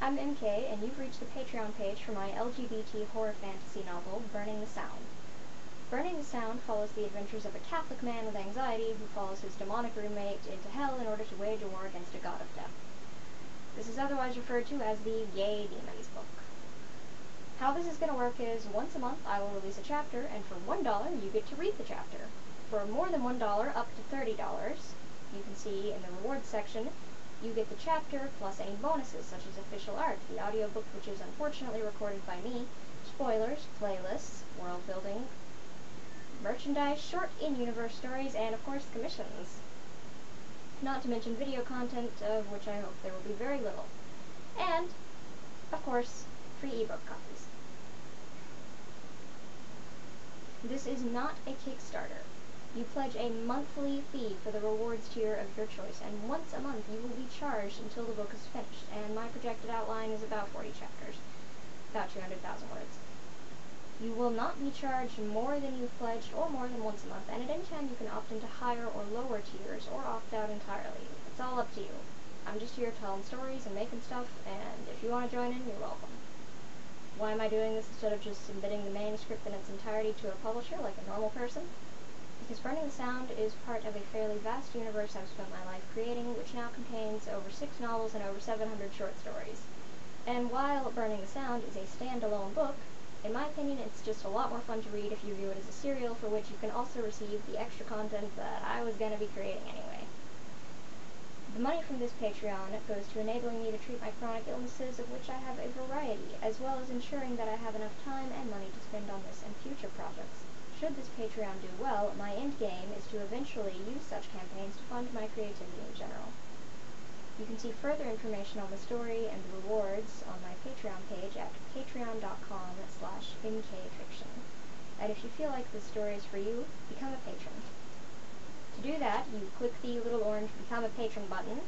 I'm MK, and you've reached the Patreon page for my LGBT horror fantasy novel, Burning the Sound. Burning the Sound follows the adventures of a Catholic man with anxiety who follows his demonic roommate into hell in order to wage a war against a god of death. This is otherwise referred to as the Yay Demons book. How this is going to work is, once a month I will release a chapter, and for $1 you get to read the chapter. For more than $1, up to $30, you can see in the rewards section, you get the chapter plus any bonuses such as official art, the audiobook which is unfortunately recorded by me, spoilers, playlists, world building, merchandise, short in-universe stories, and of course commissions. Not to mention video content, of which I hope there will be very little. And, of course, free ebook copies. This is not a Kickstarter. You pledge a monthly fee for the rewards tier of your choice, and once a month you will be charged until the book is finished, and my projected outline is about 40 chapters, about 200,000 words. You will not be charged more than you've pledged, or more than once a month, and at any time you can opt into higher or lower tiers, or opt out entirely. It's all up to you. I'm just here telling stories and making stuff, and if you want to join in, you're welcome. Why am I doing this instead of just submitting the manuscript in its entirety to a publisher like a normal person? Because Burning the Sound is part of a fairly vast universe I've spent my life creating, which now contains over 6 novels and over 700 short stories. And while Burning the Sound is a standalone book, in my opinion it's just a lot more fun to read if you view it as a serial for which you can also receive the extra content that I was going to be creating anyway. The money from this Patreon goes to enabling me to treat my chronic illnesses, of which I have a variety, as well as ensuring that I have enough time and money to spend on this and future projects. Should this Patreon do well, my end game is to eventually use such campaigns to fund my creativity in general. You can see further information on the story and the rewards on my Patreon page at patreon.com/mkfiction. And if you feel like this story is for you, become a patron. To do that, you click the little orange Become a Patron button,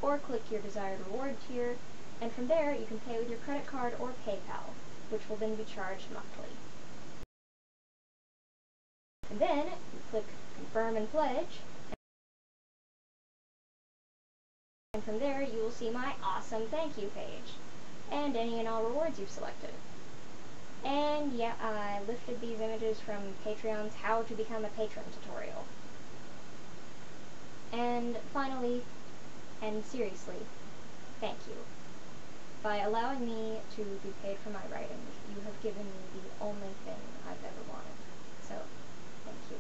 or click your desired reward tier, and from there you can pay with your credit card or PayPal, which will then be charged monthly. And then you click Confirm and Pledge, and from there you will see my awesome thank you page, and any and all rewards you've selected. And yeah, I lifted these images from Patreon's How to Become a Patron tutorial. And finally, and seriously, thank you. By allowing me to be paid for my writing, you have given me the only thing I've ever wanted. So, thank you.